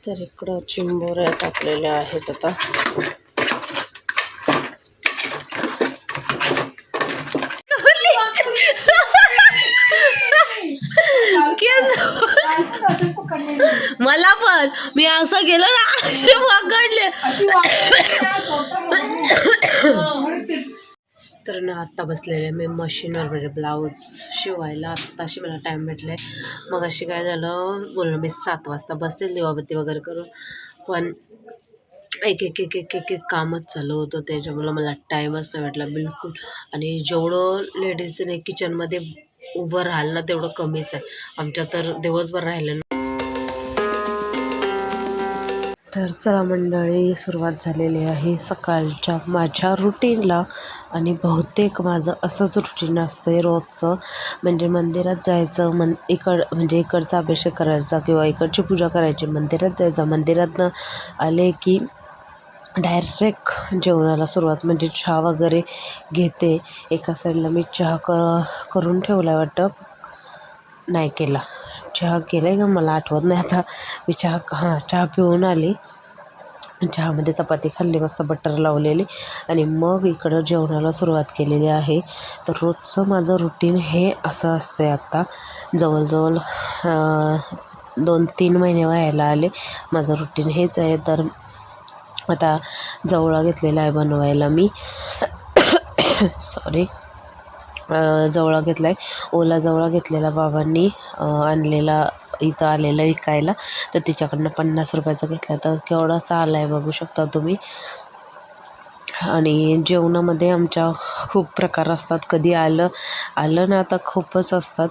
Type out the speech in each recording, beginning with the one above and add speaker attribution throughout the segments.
Speaker 1: तर इकडं चिंबोऱ्या टाकलेल्या आहेत आता. मला पण मी असं गेलो ना असे पकडले. तर ना आत्ता बसलेले मी मशीनवर म्हणजे ब्लाऊज शिवायला. आत्ताशी मला टाईम भेटला आहे. मग अशी काय झालं बोललो मी 7 वाजता बसेल दिवाबत्ती वगैरे करून, पण एक एक एक एक एक एक कामच चालू होतं. त्याच्यामुळं मला टाईमच नाही भेटला बिलकुल. आणि जेवढं लेडीजने किचनमध्ये उभं राहिलं ना तेवढं कमीच आहे. आमच्या तर दिवसभर राहिलं. तर चला मंडळी, सुरुवात झालेली आहे सकाळच्या माझ्या रुटीनला. आणि बहुतेक माझं असंच रुटीन असतं आहे रोजचं. म्हणजे मंदिरात जायचं, म्हणजे इकडचा अभिषेक करायचा किंवा इकडची पूजा करायची, मंदिरात जायचं, मंदिरातनं आले की डायरेक्ट जेवणाला सुरुवात. म्हणजे चहा वगैरे घेते. एका साईडला मी चहा करून ठेवला आहे वाटतं, नाही केला. चहा केला आहे का मला आठवत नाही आता. मी चहा पिऊन आली. चहामध्ये चपाती खाल्ली मस्त बटर लावलेली, आणि मग इकडं जेवणाला सुरुवात केलेली आहे. तर रोजचं माझं रुटीन हे असं असतं आहे. आत्ता जवळजवळ 2-3 महिने व्हायला आले माझं रुटीन हेच आहे. तर आता जवळा घेतलेला आहे बनवायला मी. सॉरी, जवळा घेतला आहे. ओला जवळा घेतलेला बाबांनी आणलेला, इथं आलेला विकायला. तर तिच्याकडनं 50 रुपयाचा घेतला. तर केवढासा आला आहे बघू शकता तुम्ही. आणि जेवणामध्ये आमच्या खूप प्रकार असतात. कधी आलं ना आता खूपच असतात.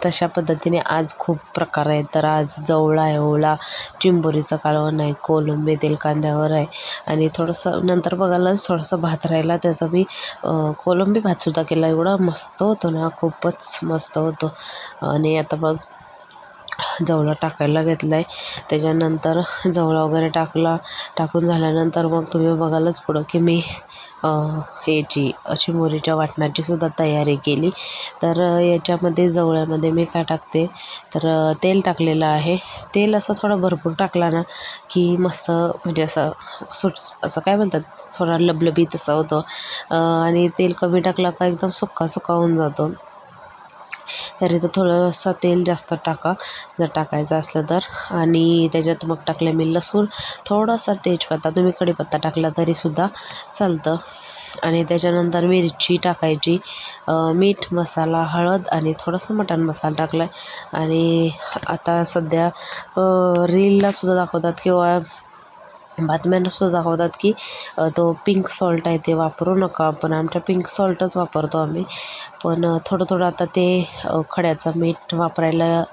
Speaker 1: तशा पद्धतीने आज खूप प्रकार आहेत. तर आज जवळा आहे, ओला, चिंबोरीचं कालवण आहे, कोलंबी तेल कांद्यावर आहे. आणि थोडंसं नंतर बघायलाच थोडासा भात राहिला, त्याचा मी कोलंबी भातसुद्धा केला. एवढा मस्त होतो ना, खूपच मस्त होतो. आणि आता मग जवळा टाकायला घेतला आहे. त्याच्यानंतर जवळा वगैरे टाकून झाल्यानंतर मग तुम्ही बघालच पुढं की मी चिंबोरीच्या वाटणाची सुद्धा तयारी केली. तर याच्यामध्ये जवळ्यामध्ये मी काय टाकते, तर तेल टाकलेलं आहे. तेल असं थोडं भरपूर टाकला ना की मस्त, म्हणजे असं काय म्हणतात, थोडा लबलबीत असं होतं. आणि तेल कमी टाकला का एकदम सुक्का सुक्का होऊन जातो. तरी तर थोडंसं तेल जास्त टाका जर टाकायचं असलं तर. आणि त्याच्यात मग टाकले मी लसूण, थोडासा तेजपत्ता, तुम्ही कढीपत्ता टाकला तरीसुद्धा चालतं. आणि त्याच्यानंतर मिरची टाकायची, मीठ, मसाला, हळद आणि थोडंसं मटण मसाला टाकला आहे. आणि आता सध्या रीललासुद्धा दाखवतात किंवा बातम्यांनासुद्धा दाखवतात की तो पिंक सॉल्ट आहे ते वापरू नका. पण आमच्या पिंक सॉल्टच वापरतो आम्ही. पण थोडं आता ते खड्याचं मीठ वापरायला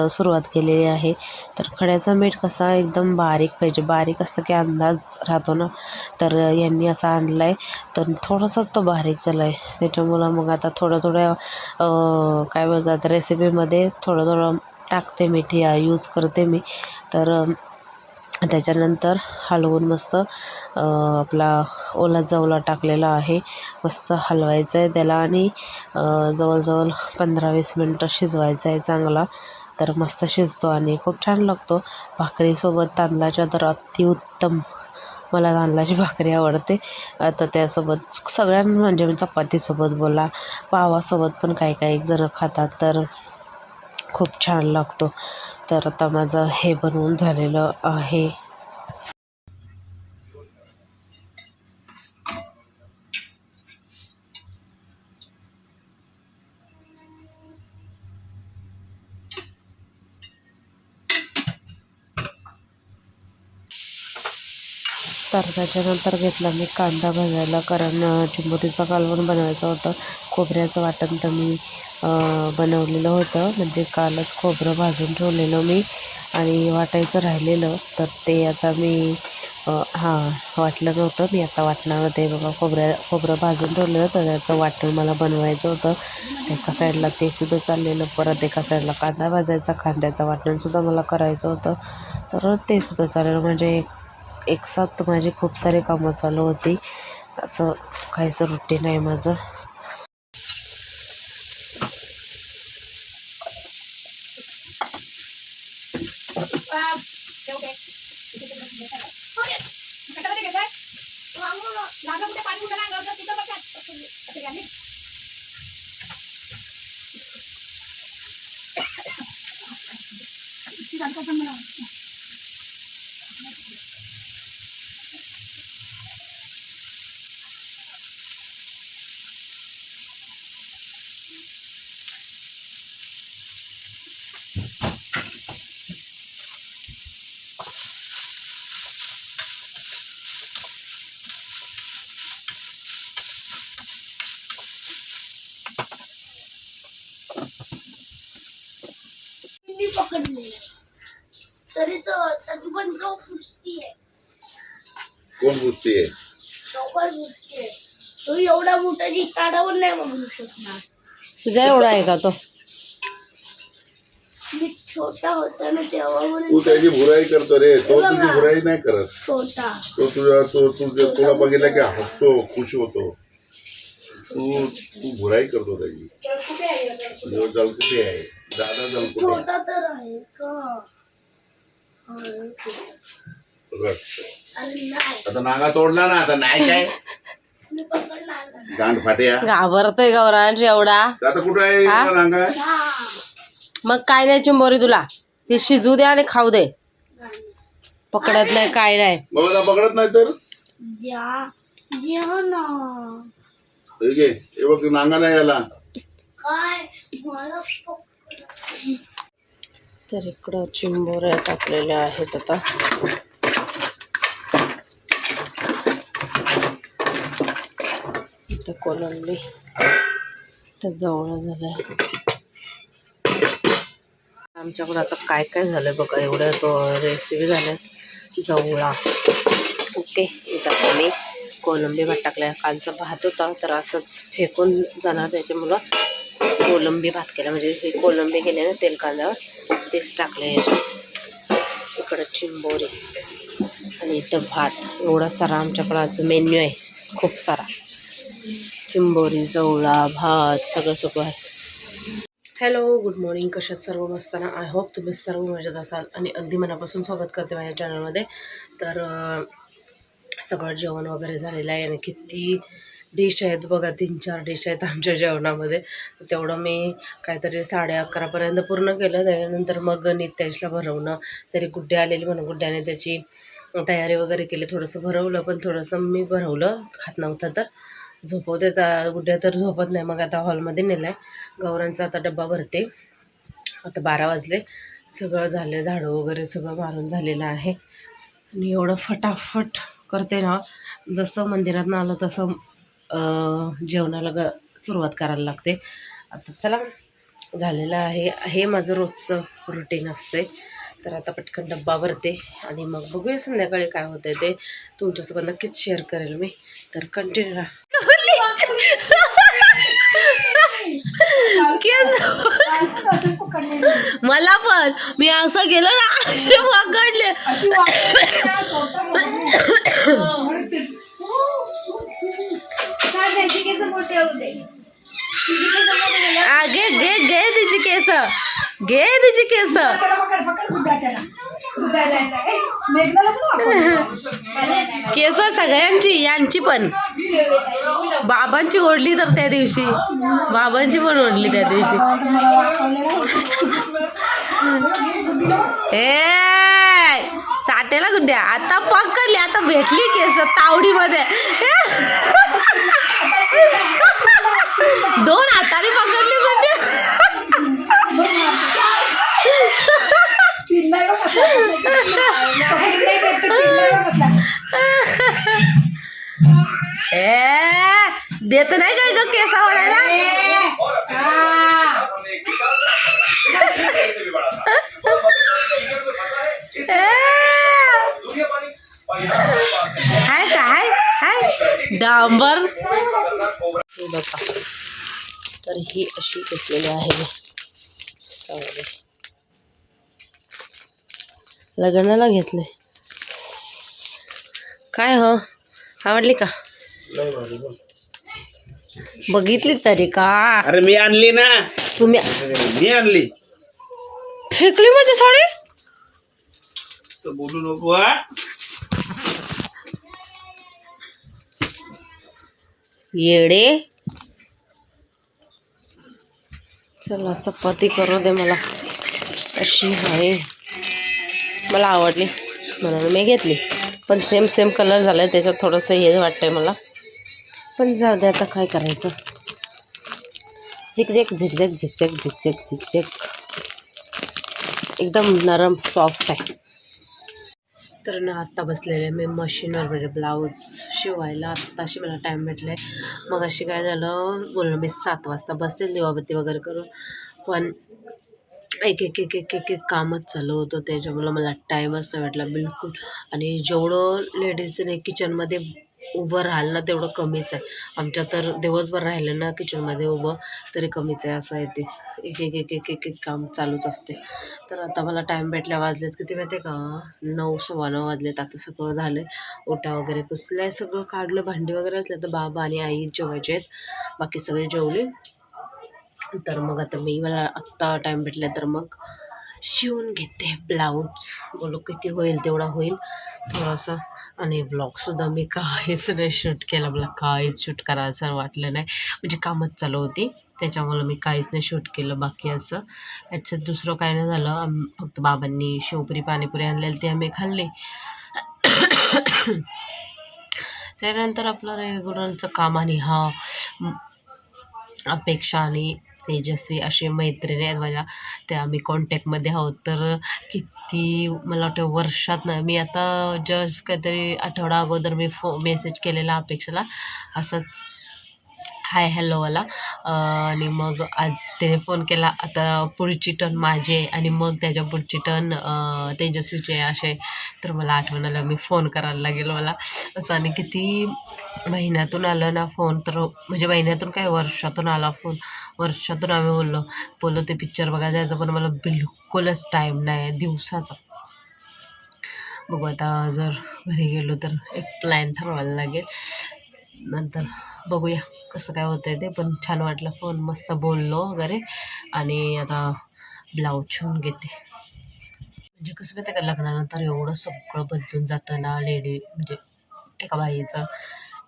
Speaker 1: सुरुवात केलेली आहे. तर खड्याचा मीठ कसा एकदम बारीक पाहिजे, बारीक असतं की अंदाज राहतो ना. तर यांनी असा आणला आहे, तर थोडासाच तो बारीक झाला आहे. त्याच्यामुळं मग आता थोडं काय बोलतात, रेसिपीमध्ये थोडं टाकते मीठ, यूज करते मी. तर त्याच्यानंतर हलवून मस्त आपला ओला जवळा टाकलेला आहे, मस्त हलवायचं आहे त्याला. आणि जवळजवळ 15-20 मिनटं शिजवायचं आहे चांगला. तर मस्त शिजतो आणि खूप छान लागतो. भाकरीसोबत तांदळाच्या तर अतिउत्तम. मला तांदळाची भाकरी आवडते. आता त्यासोबत म्हणजे चपातीसोबत बोला, पावासोबत पण काही जणं खातात, तर खूप छान लागतो. तर आता माझं हे बनवून झालेलं आहे. तर त्याच्यानंतर घेतला मी कांदा भाजायला, कारण चिंबोरीचं कालवण बनवायचं होतं. खोबऱ्याचं वाटण तर मी बनवलेलं होतं, म्हणजे कालच खोबरं भाजून ठेवलेलं मी आणि वाटायचं राहिलेलं. तर ते आता मी वाटलं नव्हतं मी. आता वाटणामध्ये बघा खोबरं भाजून ठेवलेलं, तर त्याचं वाटण मला बनवायचं होतं. एका साईडला ते सुद्धा चाललेलं, परत एका साईडला कांदा भाजायचा, कांद्याचं वाटणसुद्धा मला करायचं होतं. तर ते सुद्धा चाललेलं. म्हणजे एकसाथ माझी खूप सारे कामं चालू होती. असं काहीसं रुटीन आहे माझं.
Speaker 2: तरी तो पण तो पुसती आहे.
Speaker 3: कोण पुसतीये?
Speaker 2: लवकर पुसते. तो एवढा मोठा जी काढावर नाही म्हणू शकणार.
Speaker 1: तुझा एवढा आहे का तो?
Speaker 2: मी छोटा होता ना तेव्हा
Speaker 3: तू त्याची बुराई करतो रे, तो तुझी बुराई नाही करत.
Speaker 2: छोटा
Speaker 3: तो तुला बघितला की हसतो, खुश होतो. तू बुराई करतो त्याची. जलकुटे आहे दादा, जलकुटे
Speaker 2: छोटा तर आहे का? अरे नाही,
Speaker 3: आता नागा तोडला ना, आता नाही काय
Speaker 2: मी पकडणार नाही.
Speaker 3: गांड फाट्या.
Speaker 1: घाबरतोय गौरांश एवढा.
Speaker 3: आता कुठं आहे
Speaker 1: हा?
Speaker 3: नागा?
Speaker 2: हा.
Speaker 1: मग काय नाही चिंबोरी तुला, ते शिजू दे आणि खाऊ दे.
Speaker 2: नाही.
Speaker 1: पकडत नाही काय नाही.
Speaker 3: मग आता पकडत नाही तर
Speaker 2: द्या द्या ना.
Speaker 3: ठीक आहे, हे बघ नांगा नाही याला.
Speaker 2: काय मला
Speaker 1: तर इकडं चिंबोऱ्या टाकलेल्या आहेत आता. इथं कोलंबी, इथं जवळ झालंय. आमच्याकडं आता काय काय झालंय बघा, एवढ्या रेसिपी झाल्यात. जवळा ओके, इथं आम्ही कोलंबी भात टाकलाय. कालचा भात होता तर असंच फेकून जाणार, त्याच्यामुळं कोलंबी भात केला. म्हणजे हे कोलंबी केले ना तेल कांद्यावर, तेच टाकले याच्यात. इकडं चिंबोरी आणि इथं भात. एवढा सारा आमच्याकडं आज मेन्यू आहे, खूप सारा. चिंबोरी, जवळा, भात सगळं सगळं आहे. Hello, good morning. कशात सर्व मस्ताना. आय होप तुम्ही सर्व मजेत असाल आणि अगदी मनापासून स्वागत करते माझ्या चॅनलमध्ये. तर सगळं जेवण वगैरे झालेलं आहे आणि किती डिश आहेत बघा, 3-4 डिश आहेत आमच्या जेवणामध्ये. तेवढं मी काहीतरी 11:30पर्यंत पूर्ण केलं. त्यानंतर मग नित्याशला भरवणं, तरी गुड्डे आलेली म्हणून गुड्ड्याने त्याची तयारी वगैरे केली. थोडंसं भरवलं, पण थोडंसं मी भरवलं, खात नव्हतं तर झोपवते. गुड्ड्या तर झोपत नाही. मग आता हॉलमध्ये नेलं आहे. गौरांचा आता डब्बा भरते. आता 12 वाजले. सगळं झालं, झाडं वगैरे सगळं मारून झालेलं आहे. आणि एवढं फटाफट करते ना, जसं मंदिरात आलं तसं जेवणाला सुरुवात करायला लागते. आता चला, झालेलं आहे. हे माझं रोजचं रुटीन असते. तर आता पटकन डब्बा भरते आणि मग बघूया संध्याकाळी काय होतं आहे ते तुमच्यासोबत नक्कीच शेअर करेल मी. तर कंटिन्यू राहा. मला पण, मी असं गेलं ना, असे पकडले. घे घे घे तिची केस, घे तिची केस. केस सगळ्यांची, यांची पण. बाबांची ओढली तर त्या दिवशी, बाबांची पण ओढली त्या दिवशी. ए चाटेला गुड्ड्या, आता पकडली, आता भेटली केस तावडीमध्ये. 2 हाताने पकडली गुड्ड्या. देत नाही काय ग केस आवडायला. हाय काय हाय डांबर. हे बघा, तर ही अशी घेतलेली आहे सगळे, लग्नाला घेतले. काय हो, आवडली का? बघितली तरी का?
Speaker 3: अरे मी आणली ना.
Speaker 1: तुम्ही
Speaker 3: मी आणली.
Speaker 1: फेकली माझी साडी.
Speaker 4: जास्त बोलू नको हा.
Speaker 1: येडे. चला चपाती करू दे मला, अशी आहे, मला आवडली म्हणून मी घेतली. पण सेम सेम कलर झाला आहे, त्याच्यात थोडंसं हे वाटतंय मला, पण जाऊ दे आता काय करायचं. Zigzag zigzag zigzag zigzag zigzag, एकदम नरम सॉफ्ट आहे. तर ना आत्ता बसलेले मी मशीनवर, म्हणजे ब्लाऊज शिवायला. आत्ताशी मला टाईम भेटला आहे. मग अशी काय झालं, बोललो मी 7 वाजता बसेल दिवाबत्ती वगैरे करून, पण एक एक एक एक एक एक कामच चालू होतं, त्याच्यामुळं मला टाईमच नाही भेटला बिलकुल. आणि जेवढं लेडीजने किचनमध्ये उभं राहिलं ना तेवढं कमीच आहे. आमच्या तर दिवसभर राहिलं ना किचनमध्ये उभं तरी कमीच आहे, असं आहे ते. एक एक एक एक एक एक काम चालूच असते. तर आता मला टाईम भेटल्या, वाजलेत किती माहिती आहे का, 9 9:15 वाजलेत. आता सगळं झालं आहे, ओटा वगैरे पुसलं आहे, सगळं काढलं, भांडी वगैरे असलं. तर बाबा आणि आई जेवायचे आहेत, बाकी सगळे जेवले. तर मग आता मला आत्ता टाईम भेटला तर मग शिवून घेते ब्लाऊज. बोलो किती होईल तेवढा होईल थोडासा. आणि ब्लॉगसुद्धा मी काहीच नाही शूट केला, मला काहीच शूट करायचं वाटलं नाही, म्हणजे कामच चालू होती त्याच्यामुळं मी काहीच नाही शूट केलं. बाकी असं याच्यात दुसरं काय नाही झालं. फक्त बाबांनी शेवपुरी पाणीपुरी आणलेली ते आम्ही खाल्ले. त्यानंतर आपलं रेग्युलरचं काम. आणि अपेक्षा आणि तेजस्वी असे मैत्रिणी आहेत माझ्या, त्या आम्ही कॉन्टॅक्टमध्ये आहोत. तर किती मला वाटतं वर्षात ना, मी आता जस्ट काहीतरी आठवडा अगोदर मी मेसेज केलेला अपेक्षाला, असंच हाय हॅलोवाला. आणि मग आज त्याने फोन केला. आता पुढची टर्न माझी आहे आणि मग त्याच्या पुढची टर्न तेजस्वीची आहे असे. तर मला आठवण आलं, मी फोन करायला लागेल मला असं. आणि किती महिन्यातून आलं ना फोन, तर म्हणजे महिन्यातून काय, वर्षातून आला फोन. वर्षातून आम्ही बोललो ते पिक्चर बघायला जायचं, पण मला बिलकुलच टाईम नाही दिवसाचा. बघू आता जर घरी गेलो तर एक प्लॅन ठरवायला लागेल, नंतर बघूया कसं काय होतं आहे ते. पण छान वाटलं, फोन मस्त बोललो वगैरे. आणि आता ब्लाऊज शिवून घेते. म्हणजे कसं माहिती आहे का, लग्नानंतर एवढं सगळं बदलून जातं ना म्हणजे एका बाईचं,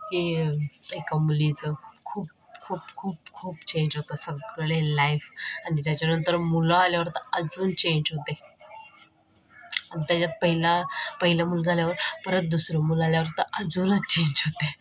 Speaker 1: की एका मुलीचं खूप खूप खूप खूप चेंज होतं सगळे लाईफ. आणि त्याच्यानंतर मुलं आल्यावर तर अजून चेंज होते. आणि त्याच्यात पहिलं मूल झाल्यावर परत दुसरं मूल आल्यावर तर अजूनच चेंज होते.